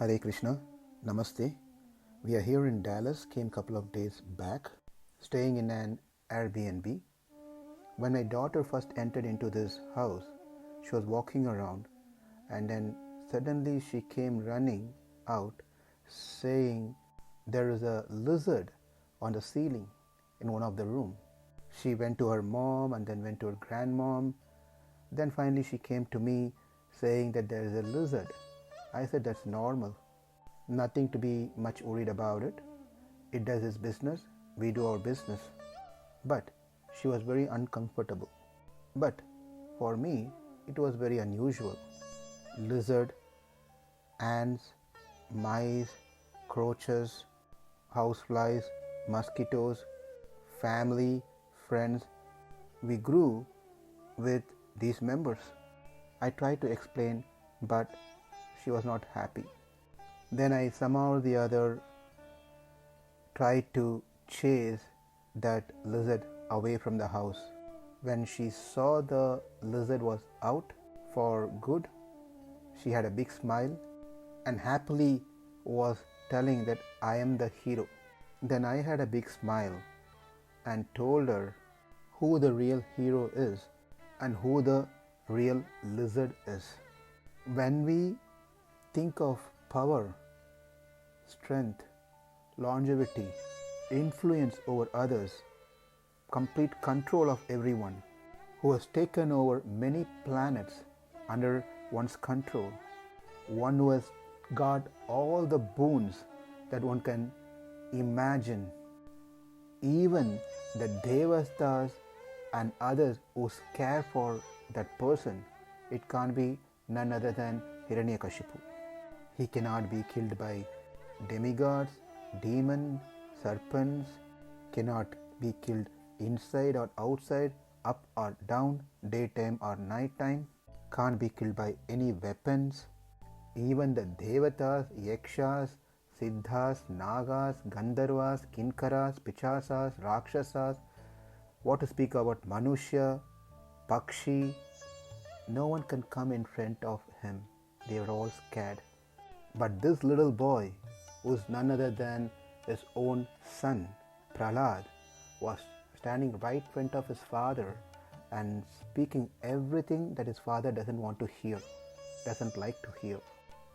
Hare Krishna, Namaste. We are here in Dallas, came a couple of days back, staying in an Airbnb. When my daughter first entered into this house, she was walking around and then suddenly she came running out saying there is a lizard on the ceiling in one of the rooms. She went to her mom and then went to her grandmom. Then finally she came to me saying that there is a lizard. I said that's normal. Nothing to be much worried about it. It does its business. We do our business. But she was very uncomfortable. But for me, it was very unusual. Lizard, ants, mice, cockroaches, houseflies, mosquitoes, family, friends. We grew with these members. I tried to explain, but she was not happy. Then I somehow or the other tried to chase that lizard away from the house. When she saw the lizard was out for good, she had a big smile and happily was telling that I am the hero. Then I had a big smile and told her who the real hero is and who the real lizard is. When we think of power, strength, longevity, influence over others, complete control of everyone, who has taken over many planets under one's control, one who has got all the boons that one can imagine, even the Devastas and others who care for that person, it can't be none other than Hiranyakashipu. He cannot be killed by demigods, demons, serpents, cannot be killed inside or outside, up or down, daytime or nighttime, can't be killed by any weapons. Even the Devatas, Yakshas, Siddhas, Nagas, Gandharvas, Kinkaras, Pichasas, Rakshasas, what to speak about Manushya, Pakshi, no one can come in front of him. They are all scared. But this little boy, who is none other than his own son, Prahlad, was standing right in front of his father and speaking everything that his father doesn't want to hear, doesn't like to hear.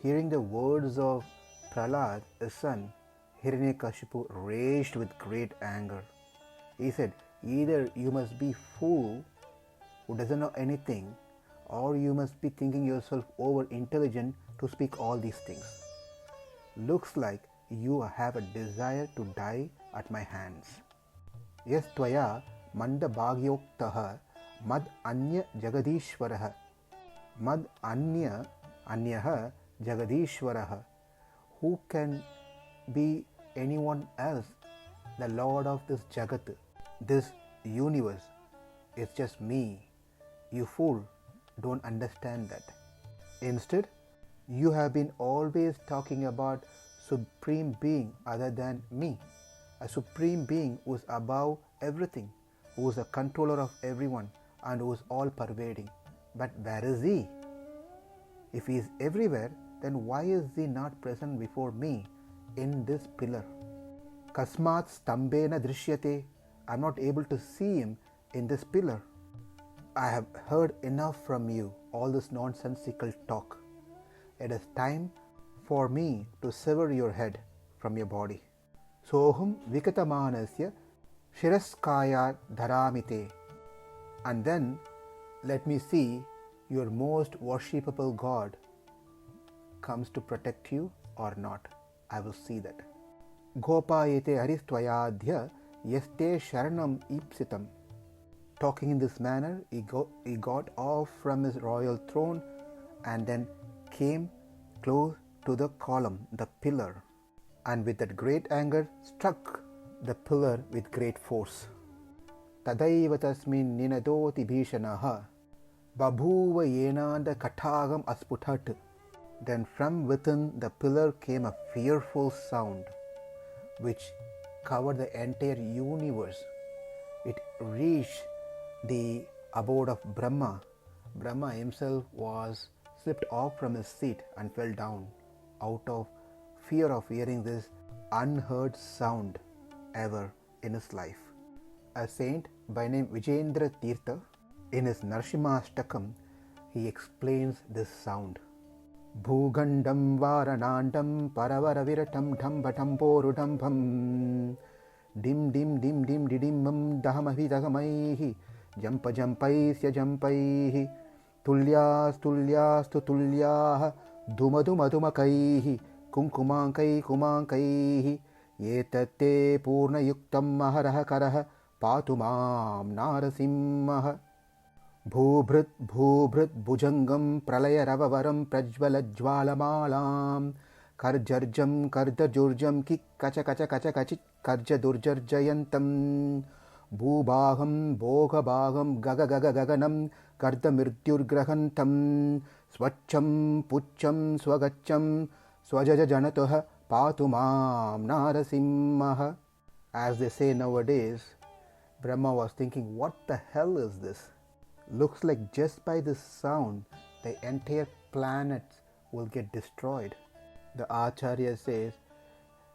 Hearing the words of Prahlad, his son, Hiranyakashipu raged with great anger. He said, either you must be fool who doesn't know anything, or you must be thinking yourself over intelligent to speak all these things. Looks like you have a desire to die at my hands. Yes tvaya manda bhagyoktaha mad anya jagadishwaraha mad anyaha jagadishwaraha. Who can be anyone else? The Lord of this Jagat, this universe, is just me. You fool, don't understand that. Instead, you have been always talking about Supreme Being other than me, a Supreme Being who is above everything, who is a controller of everyone and who is all pervading. But where is He? If He is everywhere, then why is He not present before me in this pillar? Kasmat stambena drishyate. I am not able to see Him in this pillar. I have heard enough from you, all this nonsensical talk. It is time for me to sever your head from your body. Soham vikatamanasya shiraskaya dharamite. And then let me see your most worshipable God comes to protect you or not. I will see that. Gopayete haristvayadhya yaste sharanam ipsitam. Talking in this manner, he got off from his royal throne and then came close to the column, the pillar, and with that great anger struck the pillar with great force. Tadaiva tasmin ninadoti bhishanaha babhuva yenanda katagam asputhat. Then from within the pillar came a fearful sound which covered the entire universe. It reached the abode of Brahma. Brahma himself was slipped off from his seat and fell down out of fear of hearing this unheard sound ever in his life. A saint by name Vijayendra Tirtha, in his Narasimha, he explains this sound. Bhugandam varanandam paravara dham porudambam dim dim dim dim didimam dahamahi jampaisya jampaihi tulyas tulyah dumadumakaih kumankai etate purnayuktam maharaha karaha patumam Narasimha. Bhubhrit bhujangam pralayaravaram prajvalajvalamalam karjarjam kardarjurjam kachit karjadurjarjayantam bhubaham bhogabhagam gaganam kardamirtyurgrahantam swacham pucham swagacham swajajanatoha patumam Narasimha. As they say nowadays, Brahma was thinking, what the hell is this? Looks like just by this sound, the entire planet will get destroyed. The Acharya says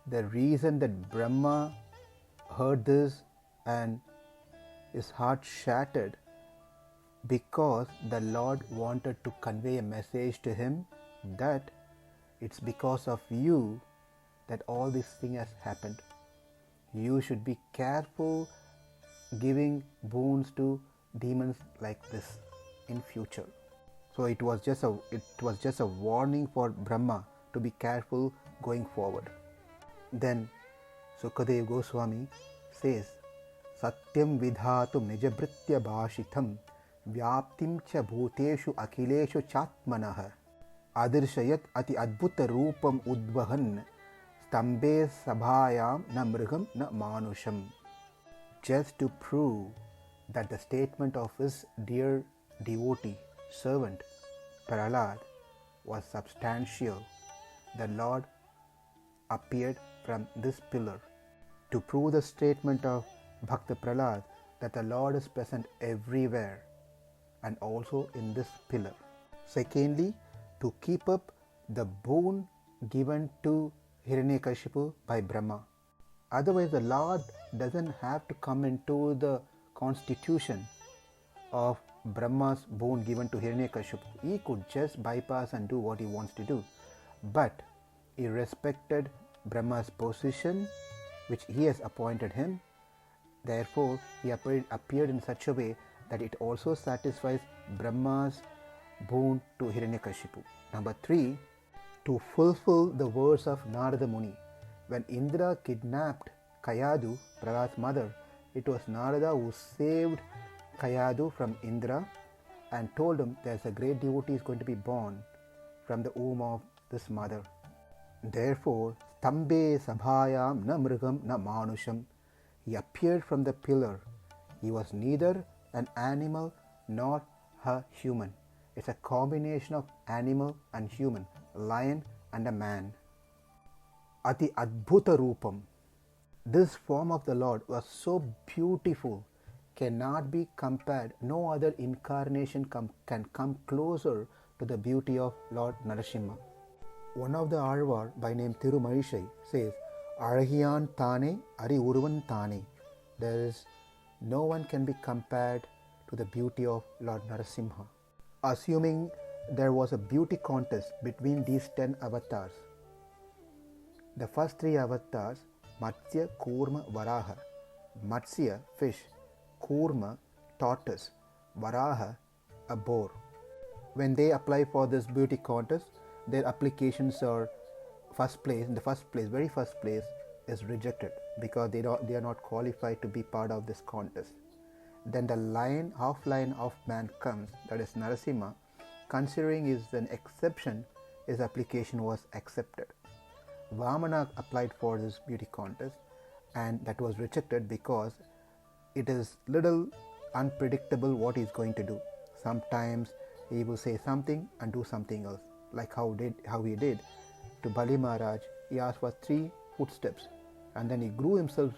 the reason that Brahma heard this and his heart shattered, because the Lord wanted to convey a message to him that it's because of you that all this thing has happened. You should be careful giving boons to demons like this in future. So it was just a warning for Brahma to be careful going forward. Then Sukadev Goswami says, Satyam vidhatum nijabritya bhashitam vyaptim cha bhuteshu akhileshu chatmanah adirshayat ati adbhuta roopam udvahan stambe sabhayam na mrigam na manusham. Just to prove that the statement of his dear devotee, servant, Prahlad, was substantial, the Lord appeared from this pillar. To prove the statement of Bhakta Prahlad that the Lord is present everywhere and also in this pillar. Secondly, to keep up the boon given to Hiranyakashipu by Brahma. Otherwise, the Lord doesn't have to come into the constitution of Brahma's boon given to Hiranyakashipu. He could just bypass and do what he wants to do. But he respected Brahma's position which he has appointed him. Therefore, he appeared in such a way that it also satisfies Brahma's boon to Hiranyakashipu. Number 3, to fulfill the words of Narada Muni. When Indra kidnapped Kayadu, Prahlad's mother, it was Narada who saved Kayadu from Indra and told him there's a great devotee is going to be born from the womb of this mother. Therefore, Stambe Sabhayam na mrigam na manusham. He appeared from the pillar. He was neither an animal nor a human. It's a combination of animal and human, a lion and a man. Ati Adbhuta Roopam. This form of the Lord was so beautiful, cannot be compared. No other incarnation can come closer to the beauty of Lord Narasimha. One of the Alvar by name Tirumazhai says, Arahiyan Thane, Ari Uruvan Thane. There is no one can be compared to the beauty of Lord Narasimha. Assuming there was a beauty contest between these 10 avatars. The first 3 avatars, Matsya, Kurma, Varaha. Matsya, fish. Kurma, tortoise. Varaha, a boar. When they apply for this beauty contest, their applications are very first place is rejected because they are not qualified to be part of this contest. Then the lion, half man comes, that is Narasimha. Considering is an exception, his application was accepted. Vamana applied for this beauty contest and that was rejected because it is little unpredictable what he is going to do. Sometimes he will say something and do something else, like how he did to Bali Maharaj. He asked for 3 footsteps and then he grew himself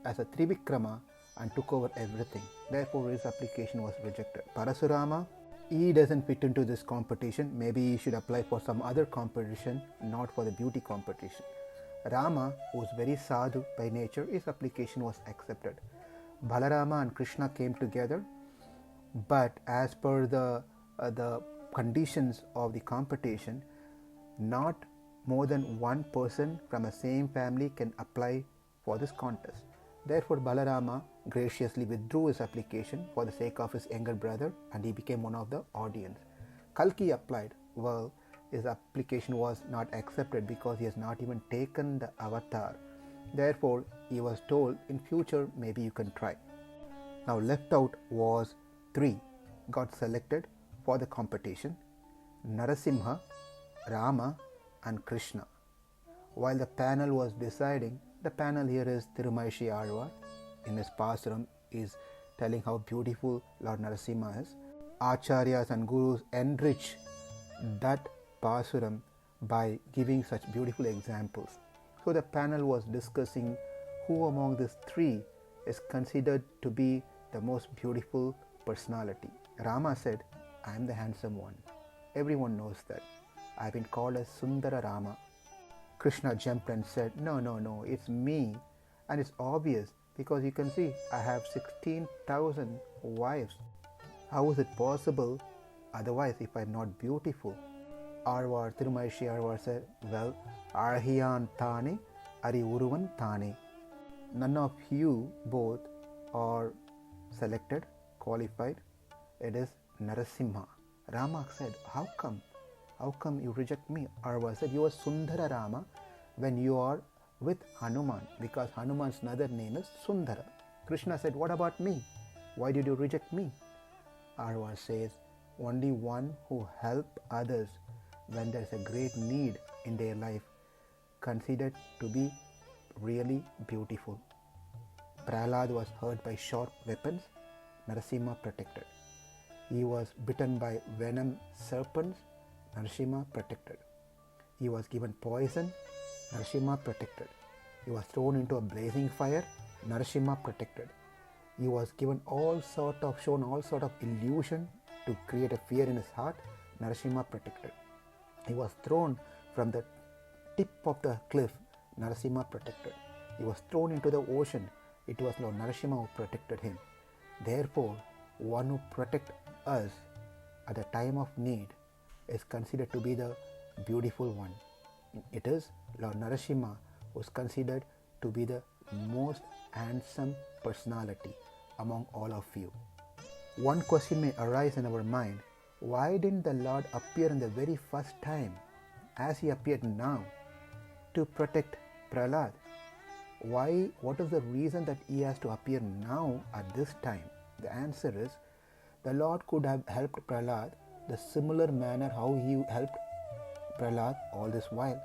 as a Trivikrama and took over everything. Therefore his application was rejected. Parasurama he doesn't fit into this competition. Maybe he should apply for some other competition, not for the beauty competition. Rama was very sadhu by nature. His application was accepted. Balarama and Krishna came together, but as per the conditions of the competition, not more than one person from a same family can apply for this contest. Therefore, Balarama graciously withdrew his application for the sake of his younger brother, and he became one of the audience. Kalki applied. Well, his application was not accepted because he has not even taken the avatar. Therefore, he was told, in future maybe you can try. Now left out was 3 got selected for the competition: Narasimha, Rama and Krishna. While the panel was deciding, the panel here is Tirumaishi Alvar. In his Pasuram is telling how beautiful Lord Narasimha is. Acharyas and Gurus enrich that Pasuram by giving such beautiful examples. So the panel was discussing who among these 3 is considered to be the most beautiful personality. Rama said, I am the handsome one. Everyone knows that. I have been called as Sundara Rama. Krishna jumped and said, no, it's me. And it's obvious because you can see I have 16,000 wives. How is it possible otherwise if I am not beautiful? Alvar, Tirumaishi Alvar said, well, Arhiyan Thane, Ari Uruvan Thane. None of you both are selected, qualified. It is Narasimha. Rama said, how come? How come you reject me? Alvar said, you are Sundara Rama when you are with Hanuman, because Hanuman's another name is Sundara. Krishna said, what about me? Why did you reject me? Alvar says, only one who helps others when there is a great need in their life considered to be really beautiful. Prahlad was hurt by sharp weapons. Narasimha protected. He was bitten by venom serpents. Narasimha protected. He was given poison. Narasimha protected. He was thrown into a blazing fire. Narasimha protected. He was given shown all sort of illusion to create a fear in his heart. Narasimha protected. He was thrown from the tip of the cliff. Narasimha protected. He was thrown into the ocean. It was Lord Narasimha who protected him. Therefore, one who protects us at the time of need is considered to be the beautiful one. It is Lord Narasimha who is considered to be the most handsome personality among all of you. One question may arise in our mind: why didn't the Lord appear in the very first time as he appeared now to protect Prahlad? Why? What is the reason that he has to appear now at this time? The answer is, the Lord could have helped Prahlad the similar manner how he helped Prahlad all this while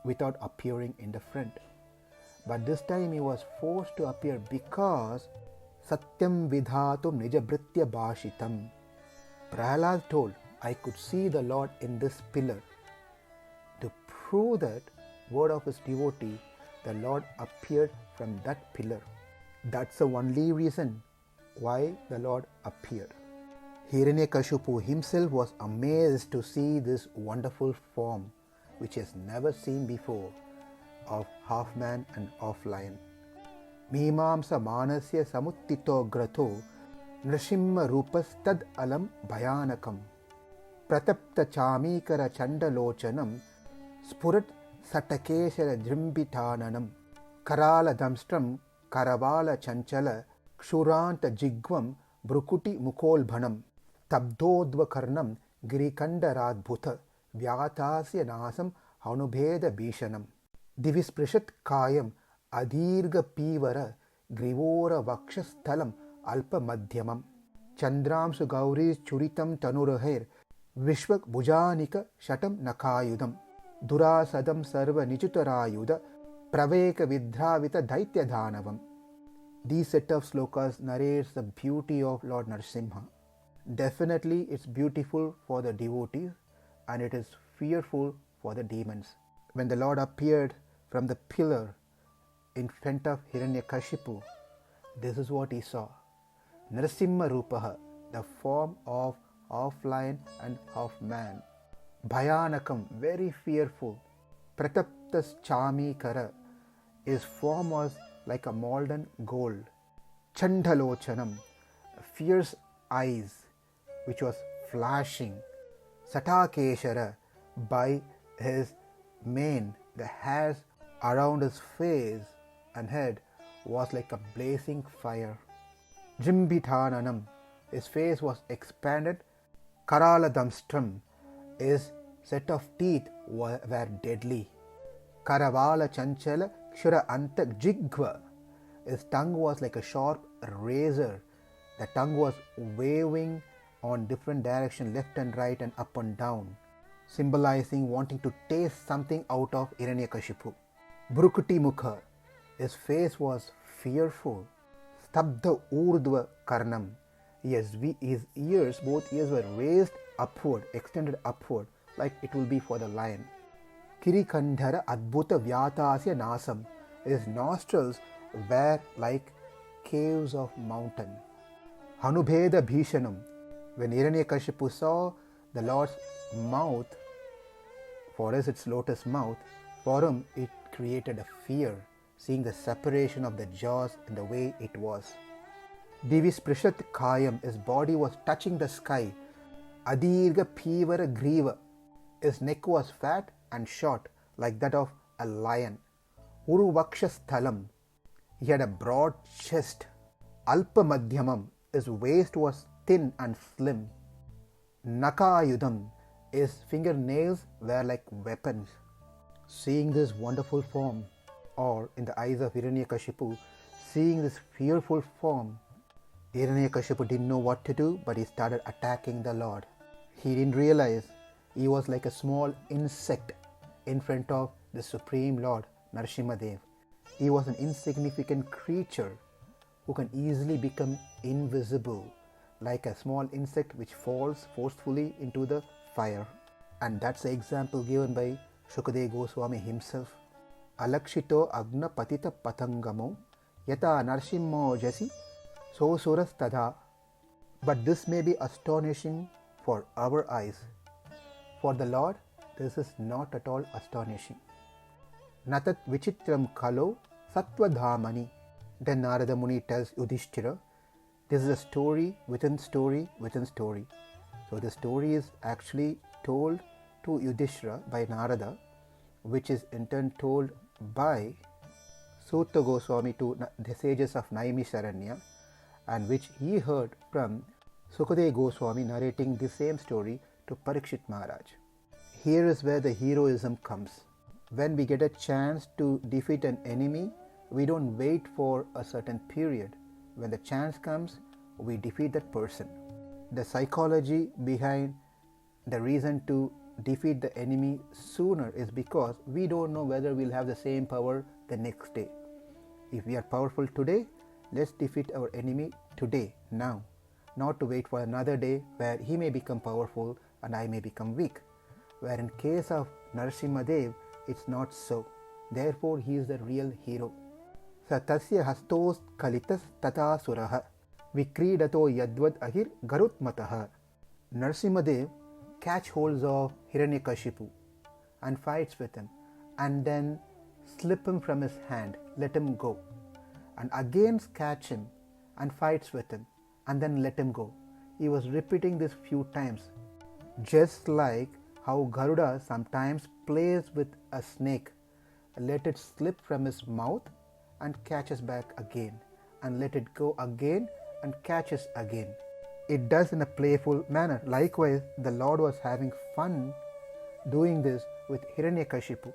without appearing in the front. But this time he was forced to appear because Satyam Vidhatum Nijabritya Bhashitam. Prahlad told, I could see the Lord in this pillar. To prove that word of his devotee, the Lord appeared from that pillar. That's the only reason why the Lord appeared. Hiranyakashipu himself was amazed to see this wonderful form, which he has never seen before, of half man and half lion. Mimamsa manasya samuttito grato nrsimha rupas tad alam bhayanakam pratapta chamikara chandalochanam spurat satakeshara jrimbitananam karala damstram karavala chanchala kshuranta jigvam brukuti mukolbhanam tabdodvakarnam girikandaradbhuta vyatasya nasam hanubheda bhishanam divisprishat kayam adhirga pivara grivora vakshasthalam alpa madhyamam chandramsu gauris churitam tanurahir vishwak bhujanika shatam nakayudam durasadam sarva nichutarayuda praveka vidravita daitya dhanavam. These set of slokas narrates the beauty of Lord Narasimha. Definitely it's beautiful for the devotees and it is fearful for the demons. When the Lord appeared from the pillar in front of Hiranyakashipu, this is what he saw. Narasimha Rupaha, the form of half lion and half man. Bhayanakam, very fearful. Prataptas chami kara, his form was like a molten gold. Chandalochanam, fierce eyes, which was flashing. Satakeshara, by his mane, the hairs around his face and head was like a blazing fire. Jimbithananam, his face was expanded. Karaladamstram, his set of teeth were deadly. Karavala Chanchala Kshura Antak Jigva, his tongue was like a sharp razor. The tongue was waving on different directions, left and right and up and down, symbolizing wanting to taste something out of Hiranyakashipu. Brukuti Mukha, his face was fearful. Stabdha Urdhva Karnam, his ears, both ears were raised upward, extended upward, like it will be for the lion. Kirikandhara Adbhuta Vyatasya Nasam, his nostrils were like caves of mountain. Hanubheda Bhishanam, when Hiranyakashipu saw the Lord's mouth, for us its lotus mouth, for him it created a fear, seeing the separation of the jaws and the way it was. Divis Prishat Kayam, his body was touching the sky. Adirga Pivara Griva, his neck was fat and short like that of a lion. Uruvaksha Sthalam, he had a broad chest. Alpa Madhyamam, his waist was thin and slim. Nakayudam, his fingernails were like weapons. Seeing this wonderful form, or in the eyes of Hiranyakashipu, seeing this fearful form, Hiranyakashipu didn't know what to do, but he started attacking the Lord. He didn't realize he was like a small insect in front of the Supreme Lord, Narasimha Dev. He was an insignificant creature who can easily become invisible, like a small insect which falls forcefully into the fire. And that's the example given by Shukadeva Goswami himself. Alakshito agna patita patangamo yata narsimho jasi sosuras tadha. But this may be astonishing for our eyes. For the Lord, this is not at all astonishing. Natat vichitram kalo sattvadhamani. Then Narada Muni tells Yudhishthira, this is a story within story within story. So the story is actually told to Yudhishthira by Narada, which is in turn told by Sutta Goswami to the sages of Naimisharanya, and which he heard from Sukadeva Goswami narrating the same story to Parikshit Maharaj. Here is where the heroism comes. When we get a chance to defeat an enemy, we don't wait for a certain period. When the chance comes, we defeat that person. The psychology behind the reason to defeat the enemy sooner is because we don't know whether we'll have the same power the next day. If we are powerful today, let's defeat our enemy today, now, not to wait for another day where he may become powerful and I may become weak. Where in case of Narasimha Dev, it's not so. Therefore, he is the real hero. Satasya hastos kalitas tata suraha vikridato yadvad ahir garutmataha. Narasimha Dev catch holds of Hiranyakashipu and fights with him, and then slip him from his hand, let him go, and again catch him and fights with him, and then let him go. He was repeating this few times, just like how Garuda sometimes plays with a snake, let it slip from his mouth and catches back again, and let it go again and catches again. It does in a playful manner. Likewise, the Lord was having fun doing this with Hiranyakashipu,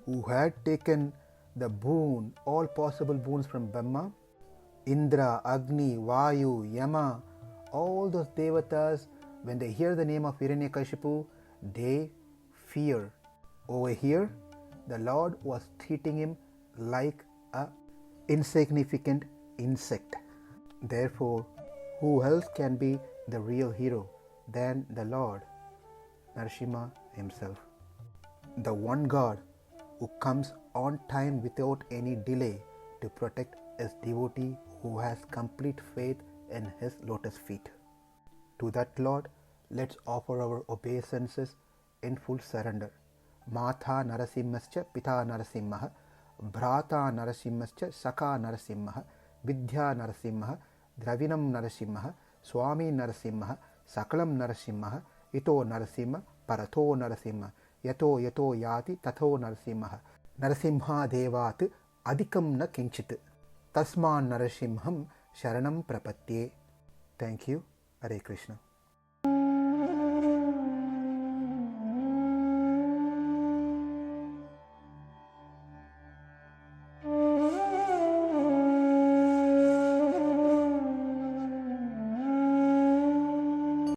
who had taken the boon, all possible boons from Brahma, Indra, Agni, Vayu, Yama, all those devatas, when they hear the name of Hiranyakashipu, they fear. Over here, the Lord was treating him like an insignificant insect. Therefore, who else can be the real hero than the Lord, Narasimha himself? The one God who comes on time without any delay to protect his devotee who has complete faith in his lotus feet. To that Lord, Let's offer our obeisances in full surrender. Mata Narasimhascha Pita Narasimha, Bhrata Narasimhascha Saka Narasimha, Vidya Narasimha, Dravinam Narasimha, Swami Narasimha, Sakalam Narasimha, Ito Narasimha, Parato Narasimha, Yato Yato Yati Tato Narasimha, Narasimha Devat Adikam Na Kinchit, Tasman Narasimham Sharanam Prapatye. Thank you. Hare Krishna.